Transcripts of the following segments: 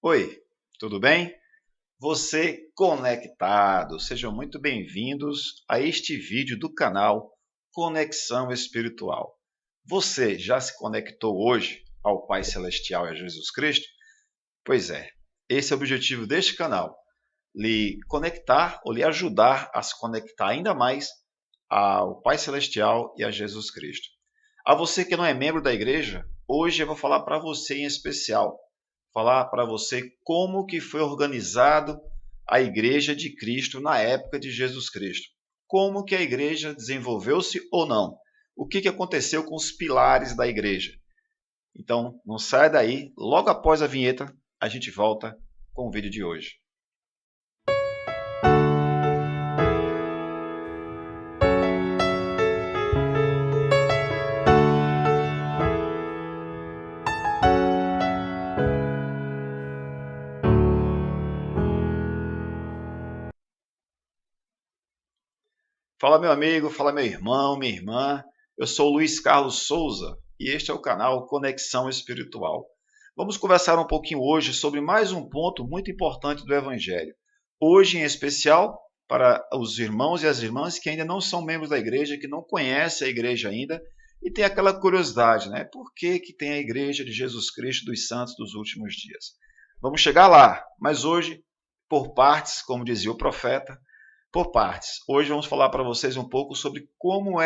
Oi, tudo bem? Você conectado, sejam muito bem-vindos a este vídeo do canal Conexão Espiritual. Você já se conectou hoje ao Pai Celestial e a Jesus Cristo? Pois é, esse é o objetivo deste canal, lhe conectar ou lhe ajudar a se conectar ainda mais ao Pai Celestial e a Jesus Cristo. A você que não é membro da igreja, hoje eu vou falar para você em especial, falar para você como que foi organizado a Igreja de Cristo na época de Jesus Cristo. Como que a igreja desenvolveu-se ou não? O que aconteceu com os pilares da igreja? Então, não sai daí, logo após a vinheta, a gente volta com o vídeo de hoje. Fala meu amigo, fala meu irmão, minha irmã. Eu sou o Luiz Carlos Souza e este é o canal Conexão Espiritual. Vamos conversar um pouquinho hoje sobre mais um ponto muito importante do Evangelho. Hoje, em especial, para os irmãos e as irmãs que ainda não são membros da igreja, que não conhecem a igreja ainda e tem aquela curiosidade, né? Por que tem a igreja de Jesus Cristo dos Santos dos últimos dias? Vamos chegar lá, mas hoje, por partes, como dizia o profeta, por partes. Hoje vamos falar para vocês um pouco sobre como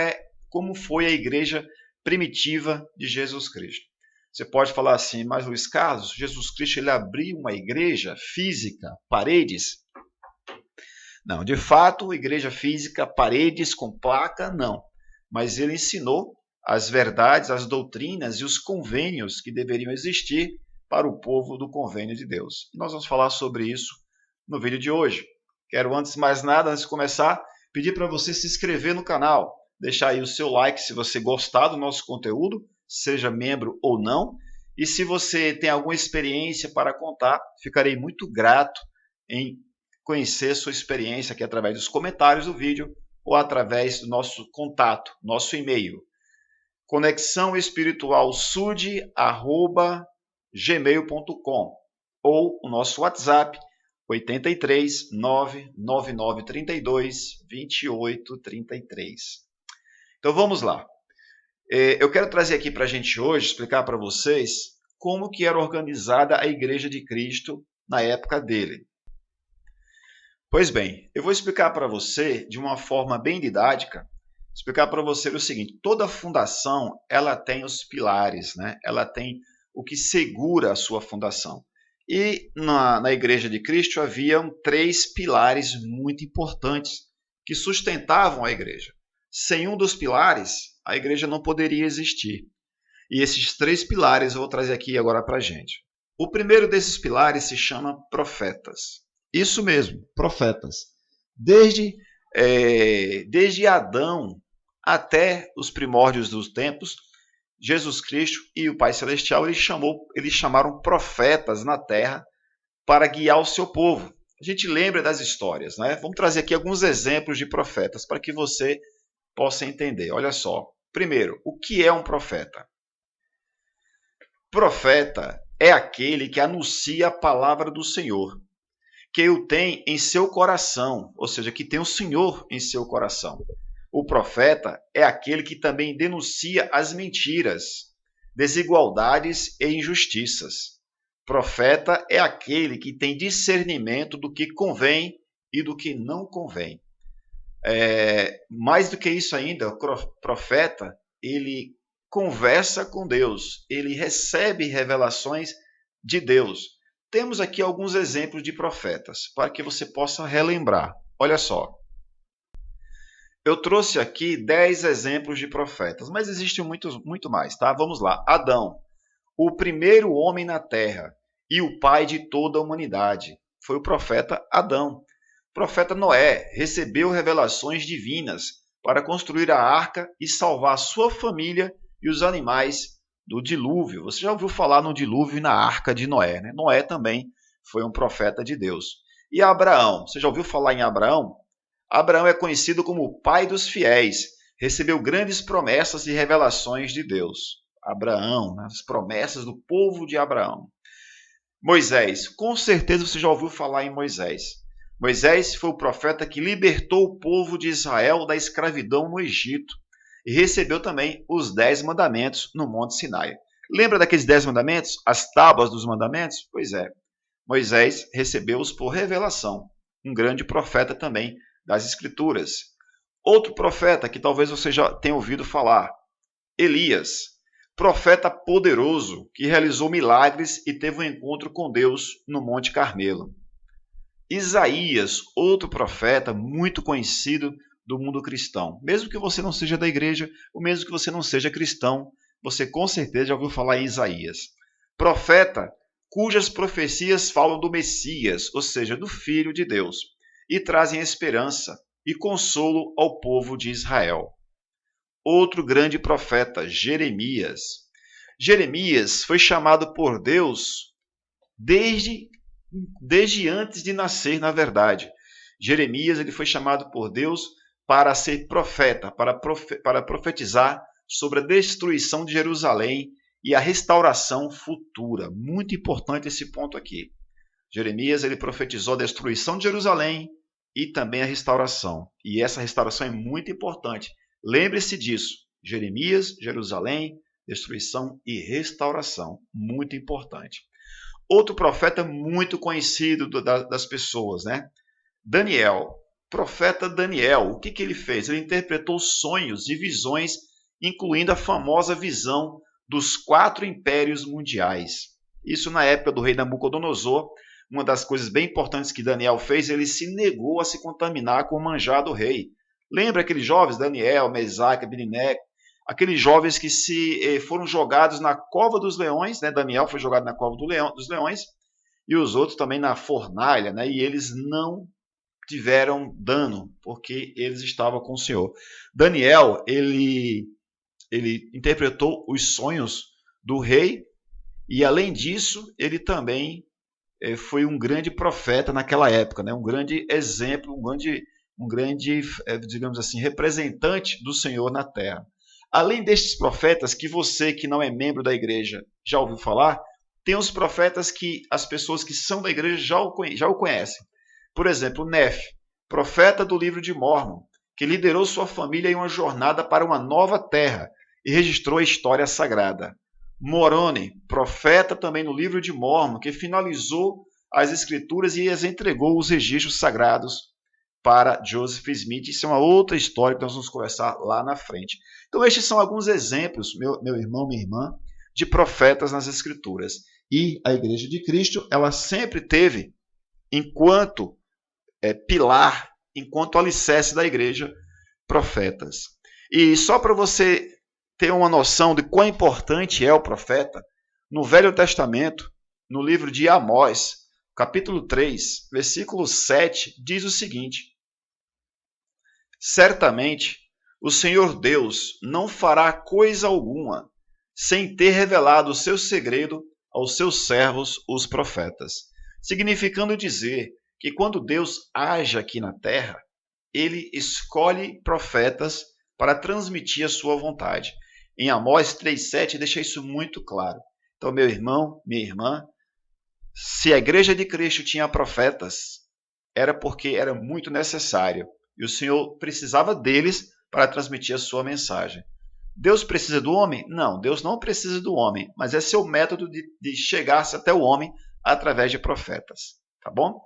foi a igreja primitiva de Jesus Cristo. Você pode falar assim, mas Luiz Carlos, Jesus Cristo ele abriu uma igreja física, paredes? Não, de fato, igreja física, paredes com placa, não. Mas ele ensinou as verdades, as doutrinas e os convênios que deveriam existir para o povo do convênio de Deus. E nós vamos falar sobre isso no vídeo de hoje. Quero, antes de mais nada, antes de começar, pedir para você se inscrever no canal, deixar aí o seu like se você gostar do nosso conteúdo, seja membro ou não, e se você tem alguma experiência para contar, ficarei muito grato em conhecer sua experiência aqui através dos comentários do vídeo ou através do nosso contato, nosso e-mail, conexãoespiritualsud@gmail.com ou o nosso WhatsApp 83 99932 2833. Então vamos lá. Eu quero trazer aqui para a gente hoje, explicar para vocês como que era organizada a Igreja de Cristo na época dele. Pois bem, eu vou explicar para você de uma forma bem didática, explicar para você o seguinte, toda fundação ela tem os pilares, né? Ela tem o que segura a sua fundação. E na Igreja de Cristo haviam 3 pilares muito importantes que sustentavam a igreja. Sem um dos pilares, a igreja não poderia existir. E esses 3 pilares eu vou trazer aqui agora para a gente. O primeiro desses pilares se chama profetas. Isso mesmo, profetas. Desde Adão até os primórdios dos tempos, Jesus Cristo e o Pai Celestial eles chamaram profetas na terra para guiar o seu povo. A gente lembra das histórias, né? Vamos trazer aqui alguns exemplos de profetas para que você possa entender. Olha só. Primeiro, o que é um profeta? Profeta é aquele que anuncia a palavra do Senhor, que o tem em seu coração, ou seja, que tem o Senhor em seu coração. O profeta é aquele que também denuncia as mentiras, desigualdades e injustiças. Profeta é aquele que tem discernimento do que convém e do que não convém. Mais do que isso ainda, o profeta, ele conversa com Deus, ele recebe revelações de Deus. Temos aqui alguns exemplos de profetas, para que você possa relembrar. Olha só. Eu trouxe aqui 10 exemplos de profetas, mas existem muito mais, tá? Vamos lá. Adão, o primeiro homem na terra e o pai de toda a humanidade, foi o profeta Adão. O profeta Noé recebeu revelações divinas para construir a arca e salvar a sua família e os animais do dilúvio. Você já ouviu falar no dilúvio e na arca de Noé, né? Noé também foi um profeta de Deus. E Abraão, você já ouviu falar em Abraão? Abraão é conhecido como o pai dos fiéis, recebeu grandes promessas e revelações de Deus. Abraão, as promessas do povo de Abraão. Moisés, com certeza você já ouviu falar em Moisés. Moisés foi o profeta que libertou o povo de Israel da escravidão no Egito e recebeu também os 10 mandamentos no Monte Sinai. Lembra daqueles 10 mandamentos? As tábuas dos mandamentos? Pois é, Moisés recebeu-os por revelação, um grande profeta também das Escrituras. Outro profeta que talvez você já tenha ouvido falar, Elias, profeta poderoso que realizou milagres e teve um encontro com Deus no Monte Carmelo. Isaías, outro profeta muito conhecido do mundo cristão. Mesmo que você não seja da igreja, ou mesmo que você não seja cristão, você com certeza já ouviu falar em Isaías. Profeta cujas profecias falam do Messias, ou seja, do Filho de Deus, e trazem esperança e consolo ao povo de Israel. Outro grande profeta, Jeremias. Jeremias foi chamado por Deus desde antes de nascer, na verdade. Jeremias ele foi chamado por Deus para ser profeta, para profetizar sobre a destruição de Jerusalém e a restauração futura. Muito importante esse ponto aqui. Jeremias ele profetizou a destruição de Jerusalém e também a restauração. E essa restauração é muito importante. Lembre-se disso. Jeremias, Jerusalém, destruição e restauração. Muito importante. Outro profeta muito conhecido das pessoas, né? Daniel. Profeta Daniel. O que ele fez? Ele interpretou sonhos e visões, incluindo a famosa visão dos 4 impérios mundiais. Isso na época do rei Nabucodonosor. Uma das coisas bem importantes que Daniel fez, ele se negou a se contaminar com o manjar do rei. Lembra aqueles jovens, Daniel, Mesaque, Abednego, aqueles jovens que foram jogados na cova dos leões, né? Daniel foi jogado na cova dos leões, e os outros também na fornalha, né? E eles não tiveram dano, porque eles estavam com o Senhor. Daniel, ele interpretou os sonhos do rei, e além disso, ele também foi um grande profeta naquela época, né? Um grande exemplo, um grande, digamos assim, representante do Senhor na terra. Além destes profetas, que você que não é membro da igreja já ouviu falar, tem os profetas que as pessoas que são da igreja já o conhecem. Por exemplo, Nef, profeta do livro de Mórmon, que liderou sua família em uma jornada para uma nova terra e registrou a história sagrada. Moroni, profeta também no livro de Mórmon, que finalizou as escrituras e as entregou os registros sagrados para Joseph Smith. Isso é uma outra história que nós vamos conversar lá na frente. Então estes são alguns exemplos, meu irmão, minha irmã, de profetas nas escrituras. E a Igreja de Cristo, ela sempre teve, enquanto pilar, enquanto alicerce da igreja, profetas. E só para você ter uma noção de quão importante é o profeta, no Velho Testamento, no livro de Amós, capítulo 3, versículo 7, diz o seguinte: certamente o Senhor Deus não fará coisa alguma sem ter revelado o seu segredo aos seus servos, os profetas. Significando dizer que quando Deus age aqui na terra, ele escolhe profetas para transmitir a sua vontade. Em Amós 3,7 deixa isso muito claro. Então, meu irmão, minha irmã, se a igreja de Cristo tinha profetas, era porque era muito necessário. E o Senhor precisava deles para transmitir a sua mensagem. Deus precisa do homem? Não, Deus não precisa do homem, mas é seu método de chegar-se até o homem através de profetas. Tá bom?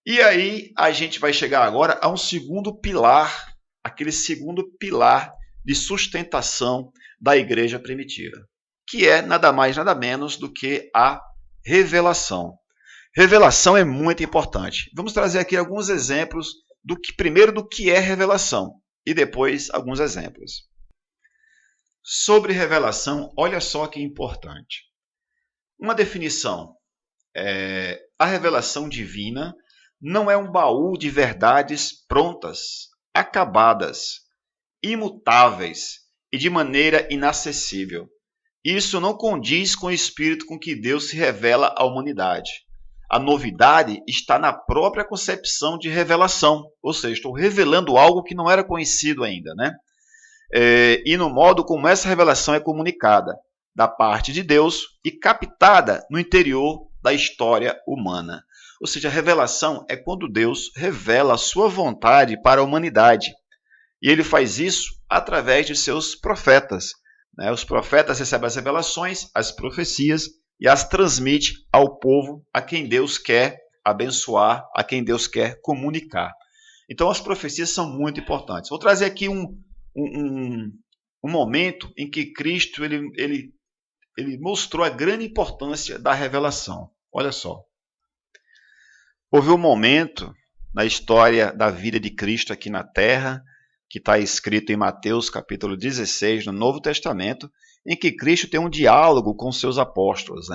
E aí a gente vai chegar agora a um segundo pilar, aquele segundo pilar de sustentação da igreja primitiva, que é nada mais, nada menos do que a revelação. Revelação é muito importante. Vamos trazer aqui alguns exemplos primeiro do que é revelação e depois alguns exemplos. Sobre revelação, olha só que importante. Uma definição: a revelação divina não é um baú de verdades prontas, acabadas, imutáveis e de maneira inacessível. Isso não condiz com o espírito com que Deus se revela à humanidade. A novidade está na própria concepção de revelação, ou seja, estou revelando algo que não era conhecido ainda, né? E no modo como essa revelação é comunicada da parte de Deus e captada no interior da história humana. Ou seja, a revelação é quando Deus revela a sua vontade para a humanidade. E ele faz isso através de seus profetas. Os profetas recebem as revelações, as profecias, e as transmite ao povo a quem Deus quer abençoar, a quem Deus quer comunicar. Então as profecias são muito importantes. Vou trazer aqui um momento em que Cristo ele mostrou a grande importância da revelação. Olha só. Houve um momento na história da vida de Cristo aqui na Terra, que está escrito em Mateus capítulo 16, no Novo Testamento, em que Cristo tem um diálogo com seus apóstolos,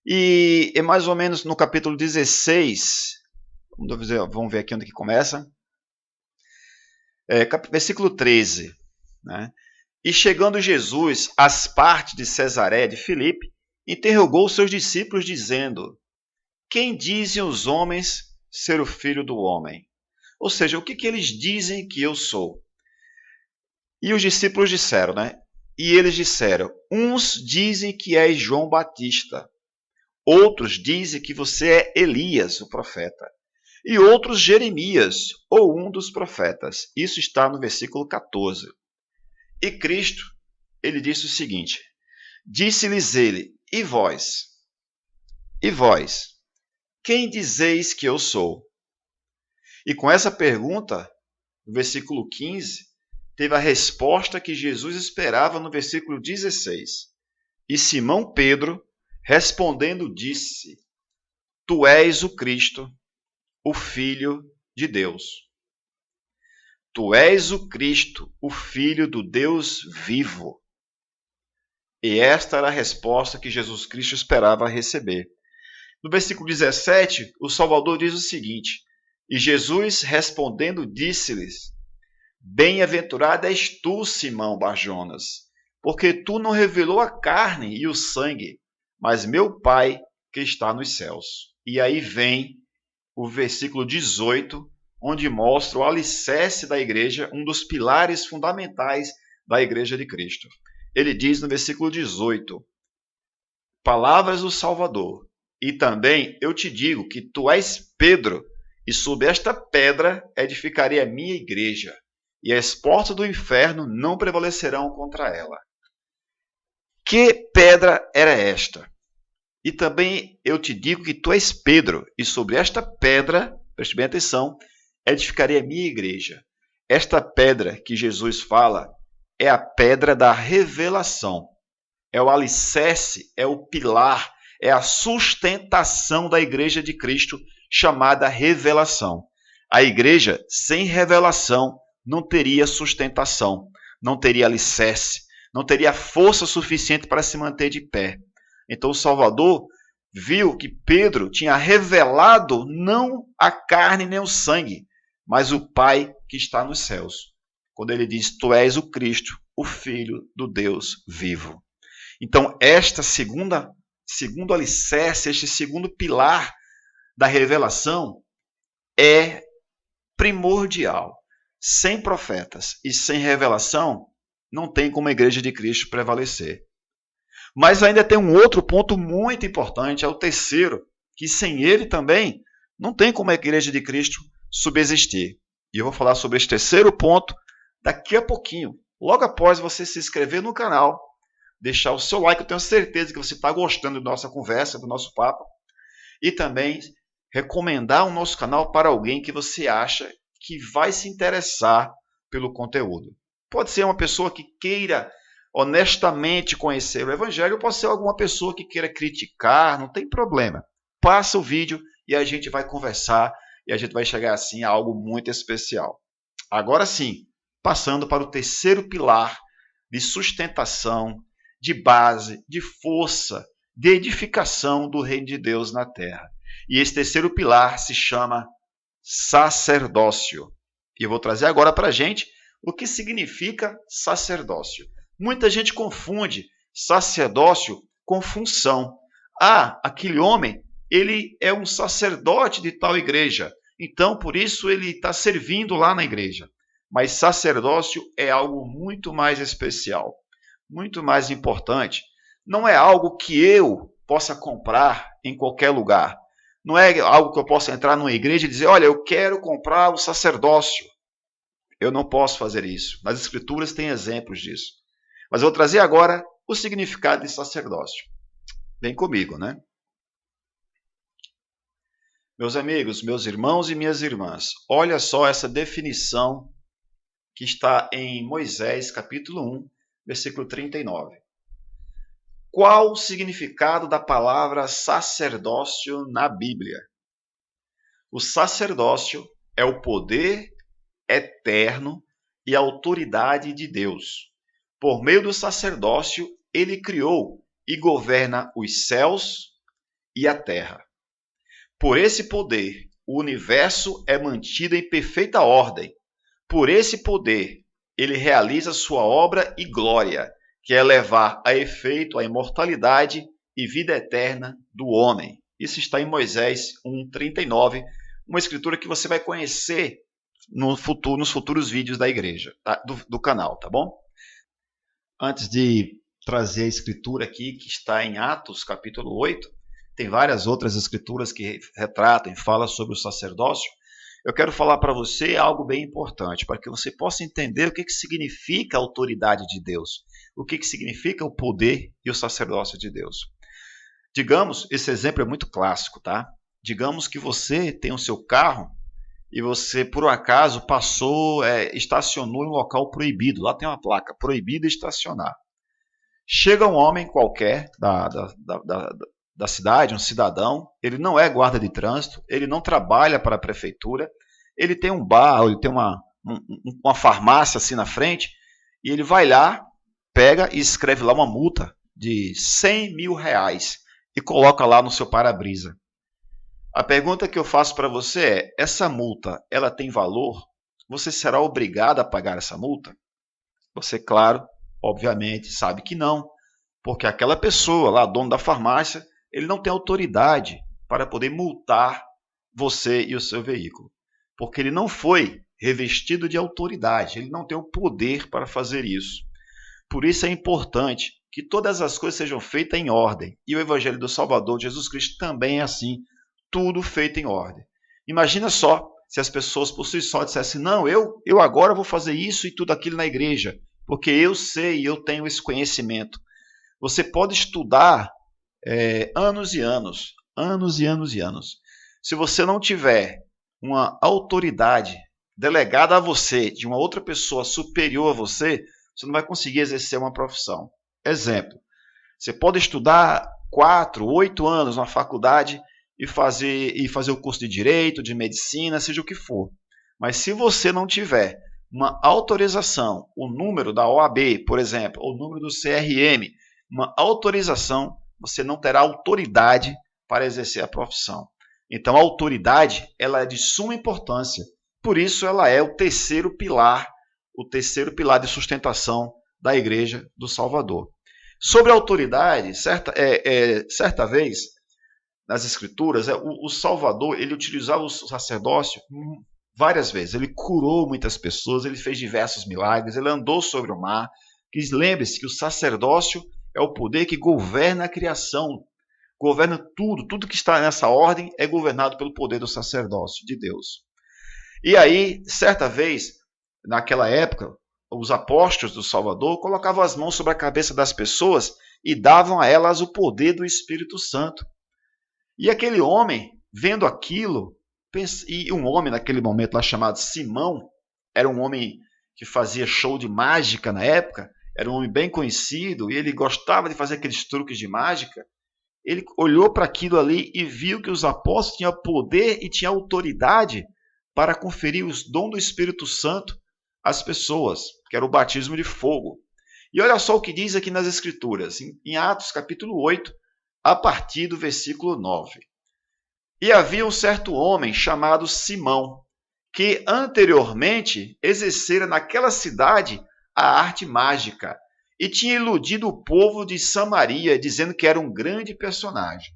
E é mais ou menos no capítulo 16, vamos ver aqui onde que começa, versículo 13, E chegando Jesus às partes de Cesareia de Filipe, interrogou seus discípulos dizendo: quem dizem os homens ser o Filho do Homem? Ou seja, o que eles dizem que eu sou? E os discípulos disseram, E eles disseram, uns dizem que és João Batista, outros dizem que você é Elias, o profeta, e outros Jeremias, ou um dos profetas. Isso está no versículo 14. E Cristo, ele disse o seguinte, disse-lhes ele, e vós? E vós? Quem dizeis que eu sou? E com essa pergunta, no versículo 15, teve a resposta que Jesus esperava no versículo 16. E Simão Pedro, respondendo, disse: tu és o Cristo, o Filho de Deus. Tu és o Cristo, o Filho do Deus vivo. E esta era a resposta que Jesus Cristo esperava receber. No versículo 17, o Salvador diz o seguinte: e Jesus respondendo disse-lhes: bem-aventurado és tu, Simão Barjonas, porque tu não revelou a carne e o sangue, mas meu Pai que está nos céus. E aí vem o versículo 18, onde mostra o alicerce da igreja, um dos pilares fundamentais da igreja de Cristo. Ele diz no versículo 18, palavras do Salvador, e também eu te digo que tu és Pedro, e sobre esta pedra edificarei a minha igreja, e as portas do inferno não prevalecerão contra ela. Que pedra era esta? E também eu te digo que tu és Pedro, e sobre esta pedra, preste bem atenção, edificarei a minha igreja. Esta pedra que Jesus fala é a pedra da revelação. É o alicerce, é o pilar, é a sustentação da igreja de Cristo, chamada revelação. A igreja sem revelação não teria sustentação, não teria alicerce, não teria força suficiente para se manter de pé. Então o Salvador viu que Pedro tinha revelado não a carne nem o sangue, mas o Pai que está nos céus. Quando ele diz, tu és o Cristo, o Filho do Deus vivo. Então esta segundo alicerce, este segundo pilar da revelação é primordial. Sem profetas e sem revelação, não tem como a igreja de Cristo prevalecer. Mas ainda tem um outro ponto muito importante, é o terceiro, que sem ele também não tem como a igreja de Cristo subsistir. E eu vou falar sobre esse terceiro ponto daqui a pouquinho, logo após você se inscrever no canal, deixar o seu like, eu tenho certeza que você está gostando da nossa conversa, do nosso papo, e também recomendar o nosso canal para alguém que você acha que vai se interessar pelo conteúdo. Pode ser uma pessoa que queira honestamente conhecer o Evangelho, ou pode ser alguma pessoa que queira criticar, não tem problema. Passa o vídeo e a gente vai conversar e a gente vai chegar assim a algo muito especial. Agora sim, passando para o terceiro pilar de sustentação, de base, de força, de edificação do reino de Deus na terra. E esse terceiro pilar se chama sacerdócio. E eu vou trazer agora para a gente o que significa sacerdócio. Muita gente confunde sacerdócio com função. Aquele homem, ele é um sacerdote de tal igreja, então por isso ele está servindo lá na igreja. Mas sacerdócio é algo muito mais especial, muito mais importante. Não é algo que eu, possa comprar em qualquer lugar. Não é algo que eu possa entrar numa igreja e dizer, olha, eu quero comprar o sacerdócio. Eu não posso fazer isso. Nas Escrituras tem exemplos disso. Mas eu vou trazer agora o significado de sacerdócio. Vem comigo, né? Meus amigos, meus irmãos e minhas irmãs, olha só essa definição que está em Moisés, capítulo 1, versículo 39. Qual o significado da palavra sacerdócio na Bíblia? O sacerdócio é o poder eterno e autoridade de Deus. Por meio do sacerdócio, ele criou e governa os céus e a terra. Por esse poder, o universo é mantido em perfeita ordem. Por esse poder, ele realiza sua obra e glória, que é levar a efeito a imortalidade e vida eterna do homem. Isso está em Moisés 1:39, uma escritura que você vai conhecer nos futuros vídeos da igreja, tá? do canal, tá bom? Antes de trazer a escritura aqui, que está em Atos, capítulo 8, tem várias outras escrituras que retratam e falam sobre o sacerdócio. Eu quero falar para você algo bem importante, para que você possa entender o que significa a autoridade de Deus, o que significa o poder e o sacerdócio de Deus. Digamos, esse exemplo é muito clássico, tá? Digamos que você tem o seu carro e você, por um acaso, estacionou em um local proibido. Lá tem uma placa, proibido estacionar. Chega um homem qualquer da cidade, um cidadão, ele não é guarda de trânsito, ele não trabalha para a prefeitura, ele tem um bar, ele tem uma farmácia assim na frente, e ele vai lá, pega e escreve lá uma multa de R$100 mil e coloca lá no seu para-brisa. A pergunta que eu faço para você é, essa multa, ela tem valor? Você será obrigado a pagar essa multa? Você, claro, obviamente, sabe que não, porque aquela pessoa lá, dono da farmácia, ele não tem autoridade para poder multar você e o seu veículo, porque ele não foi revestido de autoridade, ele não tem o poder para fazer isso. Por isso é importante que todas as coisas sejam feitas em ordem, e o Evangelho do Salvador, Jesus Cristo, também é assim, tudo feito em ordem. Imagina só se as pessoas por si só dissessem, não, eu agora vou fazer isso e tudo aquilo na igreja, porque eu sei, eu tenho esse conhecimento. Você pode estudar anos e anos, anos e anos e anos. Se você não tiver uma autoridade delegada a você, de uma outra pessoa superior a você, você não vai conseguir exercer uma profissão. Exemplo, você pode estudar 4, 8 anos na faculdade e fazer o curso de Direito, de Medicina, seja o que for. Mas se você não tiver uma autorização, o número da OAB, por exemplo, ou o número do CRM, uma autorização, você não terá autoridade para exercer a profissão. Então, a autoridade ela é de suma importância. Por isso, ela é o terceiro pilar de sustentação da Igreja do Salvador. Sobre a autoridade, certa vez, nas Escrituras, o Salvador ele utilizava o sacerdócio várias vezes. Ele curou muitas pessoas, ele fez diversos milagres, ele andou sobre o mar. Lembre-se que o sacerdócio é o poder que governa a criação, governa tudo que está nessa ordem é governado pelo poder do sacerdócio de Deus. E aí, certa vez, naquela época, os apóstolos do Salvador colocavam as mãos sobre a cabeça das pessoas e davam a elas o poder do Espírito Santo. E aquele homem, vendo aquilo, e um homem naquele momento lá chamado Simão, era um homem que fazia show de mágica na época, era um homem bem conhecido e ele gostava de fazer aqueles truques de mágica. Ele olhou para aquilo ali e viu que os apóstolos tinham poder e tinham autoridade para conferir os dons do Espírito Santo às pessoas, que era o batismo de fogo. E olha só o que diz aqui nas Escrituras, em Atos capítulo 8, a partir do versículo 9. E havia um certo homem chamado Simão, que anteriormente exercera naquela cidade a arte mágica e tinha iludido o povo de Samaria, dizendo que era um grande personagem,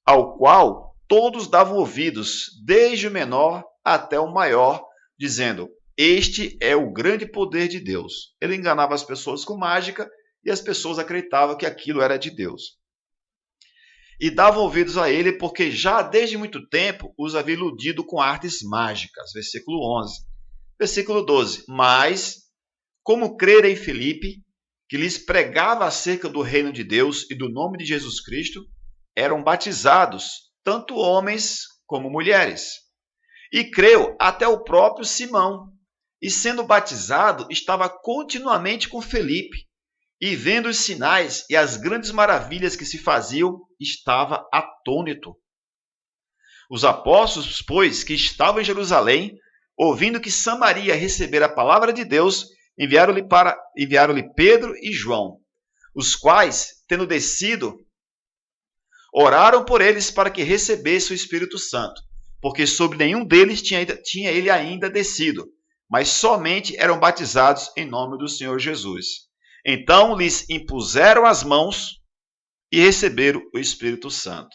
ao qual todos davam ouvidos, desde o menor até o maior, dizendo, este é o grande poder de Deus. Ele enganava as pessoas com mágica e as pessoas acreditavam que aquilo era de Deus. e davam ouvidos a ele, porque já desde muito tempo os havia iludido com artes mágicas. Versículo 11. Versículo 12. Mas, como creram em Filipe, que lhes pregava acerca do reino de Deus e do nome de Jesus Cristo, eram batizados, tanto homens como mulheres. E creu até o próprio Simão, e sendo batizado, estava continuamente com Felipe, e vendo os sinais e as grandes maravilhas que se faziam, estava atônito. Os apóstolos, pois, que estavam em Jerusalém, ouvindo que Samaria recebera a palavra de Deus, enviaram-lhe Pedro e João, os quais, tendo descido, oraram por eles para que recebesse o Espírito Santo, porque sobre nenhum deles tinha ele ainda descido, mas somente eram batizados em nome do Senhor Jesus. Então lhes impuseram as mãos e receberam o Espírito Santo.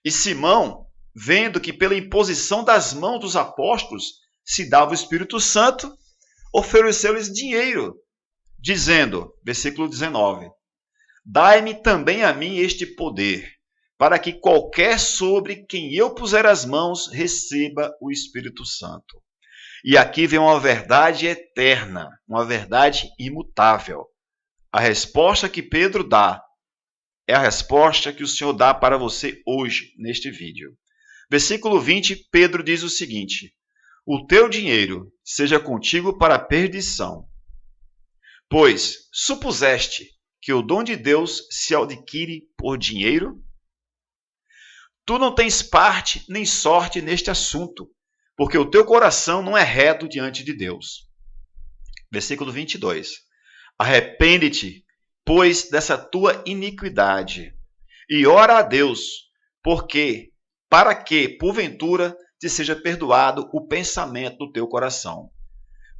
E Simão, vendo que pela imposição das mãos dos apóstolos se dava o Espírito Santo, ofereceu-lhes dinheiro, dizendo, versículo 19, dai-me também a mim este poder, para que qualquer sobre quem eu puser as mãos receba o Espírito Santo. E aqui vem uma verdade eterna, uma verdade imutável. A resposta que Pedro dá é a resposta que o Senhor dá para você hoje, neste vídeo. Versículo 20, Pedro diz o seguinte, o teu dinheiro seja contigo para a perdição, pois supuseste que o dom de Deus se adquire por dinheiro? Tu não tens parte nem sorte neste assunto, porque o teu coração não é reto diante de Deus. Versículo 22. Arrepende-te, pois, dessa tua iniquidade, e ora a Deus, para que, porventura, te seja perdoado o pensamento do teu coração.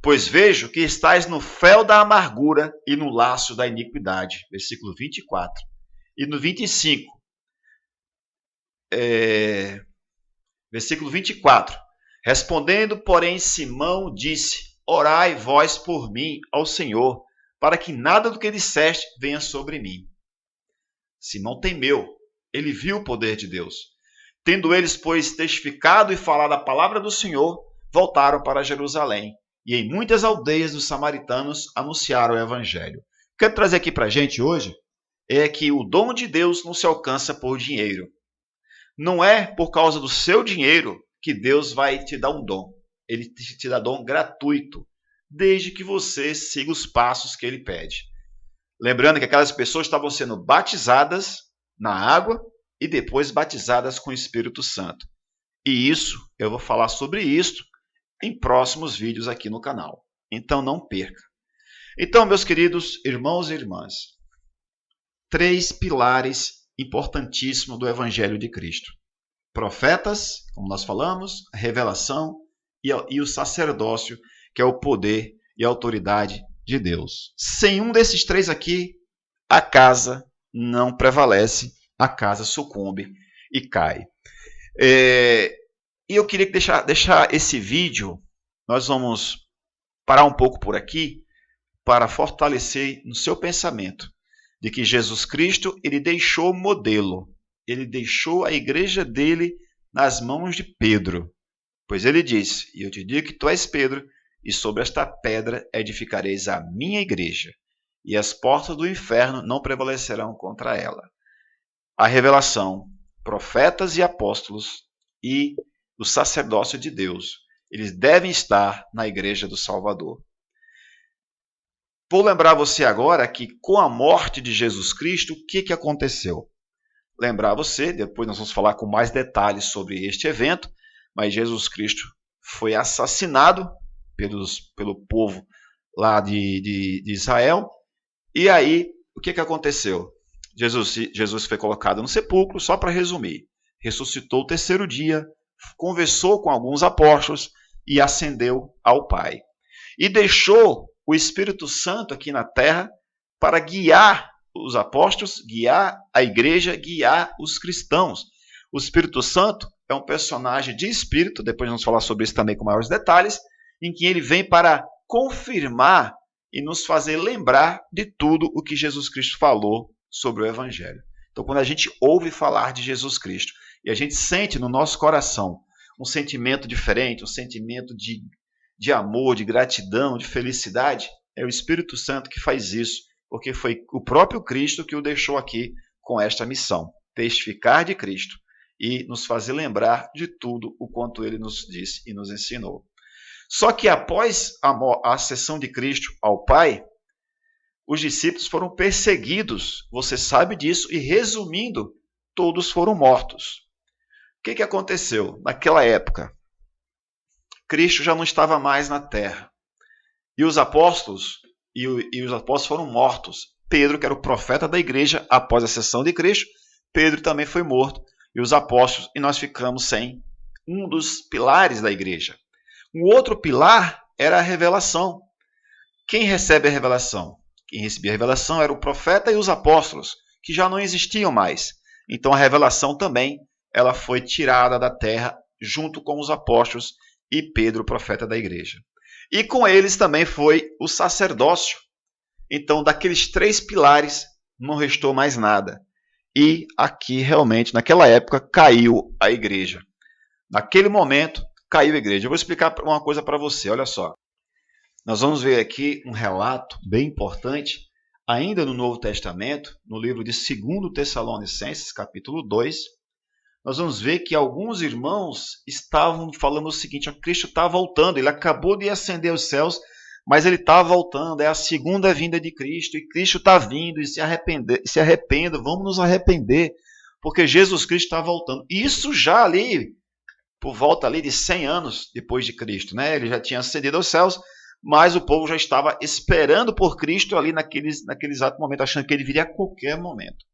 Pois vejo que estás no fel da amargura e no laço da iniquidade. Versículo 24. E no 25, versículo 24. Respondendo, porém, Simão disse, orai vós por mim ao Senhor, para que nada do que disseste venha sobre mim. Simão temeu, ele viu o poder de Deus. Tendo eles, pois, testificado e falado a palavra do Senhor, voltaram para Jerusalém. E em muitas aldeias dos samaritanos anunciaram o evangelho. O que eu quero trazer aqui para a gente hoje é que o dom de Deus não se alcança por dinheiro. Não é por causa do seu dinheiro que Deus vai te dar um dom. Ele te dá dom gratuito, desde que você siga os passos que ele pede. Lembrando que aquelas pessoas estavam sendo batizadas na água e depois batizadas com o Espírito Santo. E isso, eu vou falar sobre isso em próximos vídeos aqui no canal. Então não perca. Então, meus queridos irmãos e irmãs, 3 pilares importantíssimos do Evangelho de Cristo. Profetas, como nós falamos, a revelação e o sacerdócio, que é o poder e a autoridade de Deus. Sem um desses 3 aqui, a casa não prevalece, a casa sucumbe e cai. E eu queria deixar esse vídeo, nós vamos parar um pouco por aqui, para fortalecer no seu pensamento, de que Jesus Cristo, ele deixou o modelo, ele deixou a igreja dele nas mãos de Pedro. Pois ele disse, e eu te digo que tu és Pedro, e sobre esta pedra edificareis a minha igreja, e as portas do inferno não prevalecerão contra ela. A revelação, profetas e apóstolos, e o sacerdócio de Deus, eles devem estar na igreja do Salvador. Vou lembrar você agora que com a morte de Jesus Cristo, o que aconteceu? Lembrar você, depois nós vamos falar com mais detalhes sobre este evento, mas Jesus Cristo foi assassinado pelo povo lá de Israel, e aí o que aconteceu? Jesus foi colocado no sepulcro, só para resumir, ressuscitou o 3º dia, conversou com alguns apóstolos e ascendeu ao Pai. E deixou o Espírito Santo aqui na terra para guiar os apóstolos, guiar a igreja, guiar os cristãos. O Espírito Santo é um personagem de espírito, depois vamos falar sobre isso também com maiores detalhes, em que ele vem para confirmar e nos fazer lembrar de tudo o que Jesus Cristo falou sobre o Evangelho. Então, quando a gente ouve falar de Jesus Cristo e a gente sente no nosso coração um sentimento diferente, um sentimento de amor, de gratidão, de felicidade, é o Espírito Santo que faz isso, porque foi o próprio Cristo que o deixou aqui com esta missão, testificar de Cristo e nos fazer lembrar de tudo o quanto ele nos disse e nos ensinou. Só que após a ascensão de Cristo ao Pai, os discípulos foram perseguidos, você sabe disso, e resumindo, todos foram mortos. O que aconteceu? Naquela época, Cristo já não estava mais na terra. E os apóstolos foram mortos. Pedro, que era o profeta da igreja, após a ascensão de Cristo, Pedro também foi morto. E os apóstolos, e nós ficamos sem um dos pilares da igreja. Um outro pilar era a revelação. Quem recebe a revelação? Quem recebia a revelação era o profeta e os apóstolos, que já não existiam mais. Então a revelação também ela foi tirada da terra junto com os apóstolos e Pedro, profeta da igreja. E com eles também foi o sacerdócio. Então, daqueles 3 pilares, não restou mais nada. E aqui, realmente, naquela época, caiu a igreja. Naquele momento, caiu a igreja. Eu vou explicar uma coisa para você, olha só. Nós vamos ver aqui um relato bem importante, ainda no Novo Testamento, no livro de 2 Tessalonicenses, capítulo 2, nós vamos ver que alguns irmãos estavam falando o seguinte: Cristo está voltando, ele acabou de ascender aos céus, mas ele está voltando, é a segunda vinda de Cristo, e Cristo está vindo, e se arrependa, vamos nos arrepender, porque Jesus Cristo está voltando. Isso já ali, por volta ali de 100 anos depois de Cristo, né? Ele já tinha ascendido aos céus, mas o povo já estava esperando por Cristo ali naquele exato momento, achando que ele viria a qualquer momento.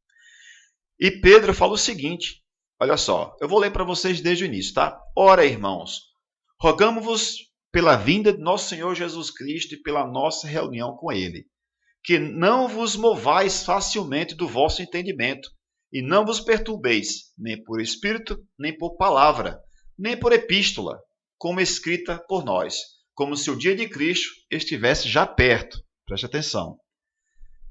E Pedro fala o seguinte, olha só, eu vou ler para vocês desde o início, tá? Ora, irmãos, rogamo-vos pela vinda de nosso Senhor Jesus Cristo e pela nossa reunião com ele, que não vos movais facilmente do vosso entendimento, e não vos perturbeis, nem por espírito, nem por palavra, nem por epístola, como escrita por nós, como se o dia de Cristo estivesse já perto. Preste atenção.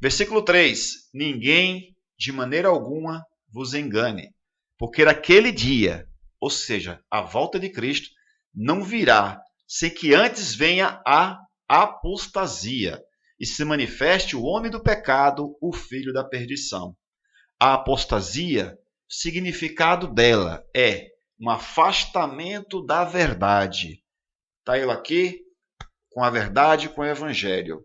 Versículo 3. Ninguém, de maneira alguma, vos engane, porque naquele dia, ou seja, a volta de Cristo, não virá sem que antes venha a apostasia e se manifeste o homem do pecado, o filho da perdição. A apostasia, o significado dela é um afastamento da verdade. Está eu aqui com a verdade, com o evangelho.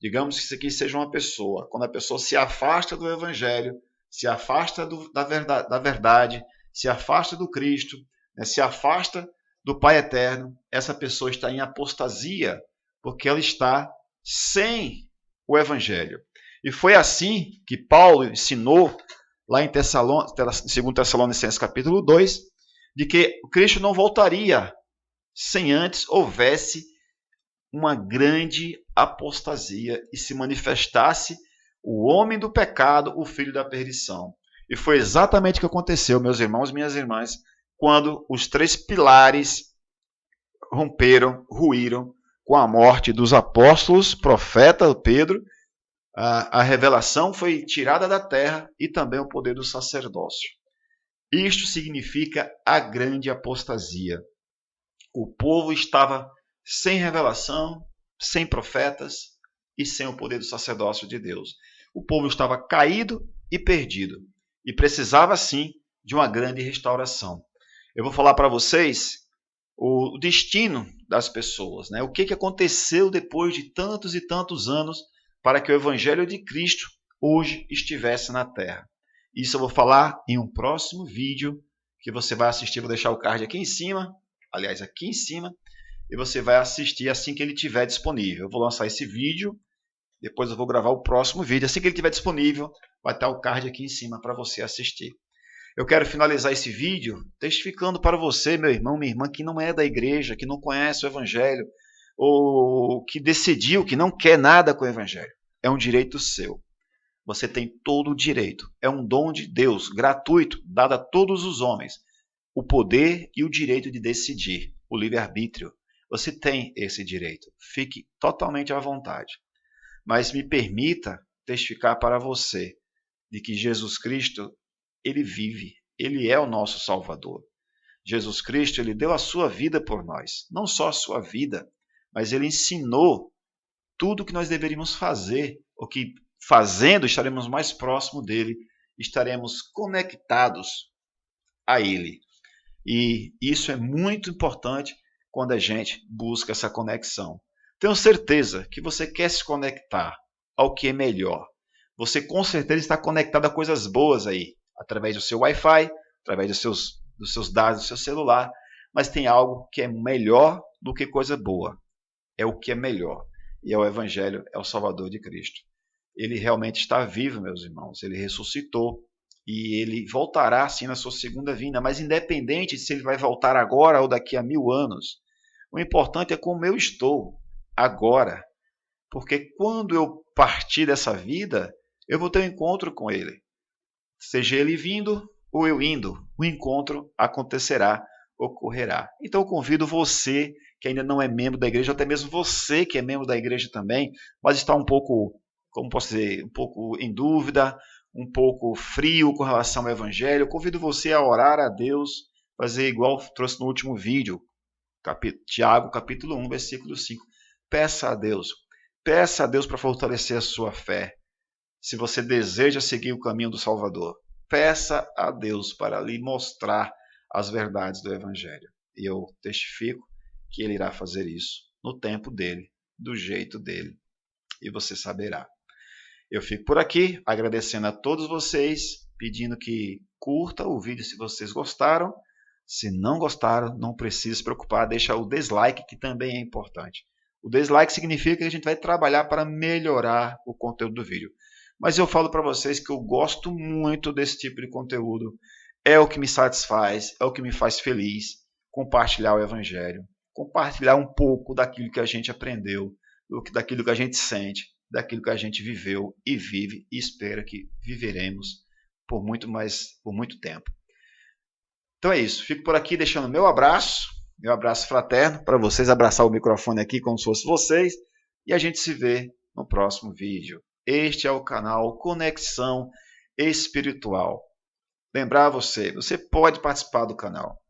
Digamos que isso aqui seja uma pessoa. Quando a pessoa se afasta do evangelho, se afasta da verdade, se afasta do Cristo, né, se afasta do Pai Eterno, essa pessoa está em apostasia, porque ela está sem o evangelho. E foi assim que Paulo ensinou lá em 2 Tessalonicenses capítulo 2, de que Cristo não voltaria sem antes houvesse uma grande apostasia e se manifestasse o homem do pecado, o filho da perdição. E foi exatamente o que aconteceu, meus irmãos e minhas irmãs, quando os 3 pilares ruíram com a morte dos apóstolos, profeta Pedro, a revelação foi tirada da terra e também o poder do sacerdócio. Isto significa a grande apostasia. O povo estava sem revelação, sem profetas e sem o poder do sacerdócio de Deus. O povo estava caído e perdido e precisava, sim, de uma grande restauração. Eu vou falar para vocês o destino das pessoas, né? O que aconteceu depois de tantos e tantos anos para que o Evangelho de Cristo hoje estivesse na Terra. Isso eu vou falar em um próximo vídeo que você vai assistir. Vou deixar o card aqui em cima, aliás, aqui em cima, e você vai assistir assim que ele estiver disponível. Eu vou lançar esse vídeo, depois eu vou gravar o próximo vídeo. Assim que ele estiver disponível, vai estar o card aqui em cima para você assistir. Eu quero finalizar esse vídeo testificando para você, meu irmão, minha irmã, que não é da igreja, que não conhece o Evangelho, ou que decidiu que não quer nada com o Evangelho. É um direito seu. Você tem todo o direito. É um dom de Deus, gratuito, dado a todos os homens. O poder e o direito de decidir, o livre-arbítrio. Você tem esse direito. Fique totalmente à vontade. Mas me permita testificar para você de que Jesus Cristo ele vive, ele é o nosso Salvador. Jesus Cristo, ele deu a sua vida por nós, não só a sua vida, mas ele ensinou tudo o que nós deveríamos fazer, o que fazendo estaremos mais próximo dele, estaremos conectados a ele. E isso é muito importante quando a gente busca essa conexão. Tenho certeza que você quer se conectar ao que é melhor. Você com certeza está conectado a coisas boas aí, através do seu Wi-Fi, através dos seus dados do seu celular, mas tem algo que é melhor do que coisa boa. É o que é melhor. E é o Evangelho, é o Salvador de Cristo. Ele realmente está vivo, meus irmãos. Ele ressuscitou e ele voltará sim na sua segunda vinda, mas independente de se ele vai voltar agora ou daqui a 1000 anos, o importante é como eu estou agora. Porque quando eu partir dessa vida, eu vou ter um encontro com ele. Seja ele vindo ou eu indo, o encontro acontecerá, ocorrerá. Então eu convido você que ainda não é membro da igreja, ou até mesmo você que é membro da igreja também, mas está um pouco, como posso dizer, um pouco em dúvida, um pouco frio com relação ao evangelho, eu convido você a orar a Deus, fazer igual trouxe no último vídeo, Tiago capítulo 1, versículo 5. Peça a Deus para fortalecer a sua fé. Se você deseja seguir o caminho do Salvador, peça a Deus para lhe mostrar as verdades do Evangelho. E eu testifico que Ele irá fazer isso no tempo dele, do jeito dele. E você saberá. Eu fico por aqui, agradecendo a todos vocês, pedindo que curta o vídeo se vocês gostaram. Se não gostaram, não precisa se preocupar, deixa o dislike, que também é importante. O dislike significa que a gente vai trabalhar para melhorar o conteúdo do vídeo. Mas eu falo para vocês que eu gosto muito desse tipo de conteúdo. É o que me satisfaz, é o que me faz feliz, compartilhar o Evangelho, compartilhar um pouco daquilo que a gente aprendeu, daquilo que a gente sente, daquilo que a gente viveu e vive e espera que viveremos por muito tempo. Então é isso, fico por aqui deixando meu abraço fraterno para vocês, abraçar o microfone aqui como se fosse vocês, e a gente se vê no próximo vídeo. Este é o canal Conexão Espiritual. Lembrar você pode participar do canal.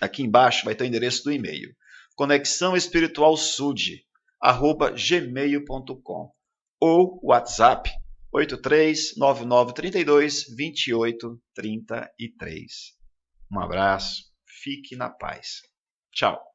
Aqui embaixo vai ter o endereço do e-mail, conexãoespiritualsud@gmail.com ou WhatsApp 8399322833. Um abraço, fique na paz. Tchau.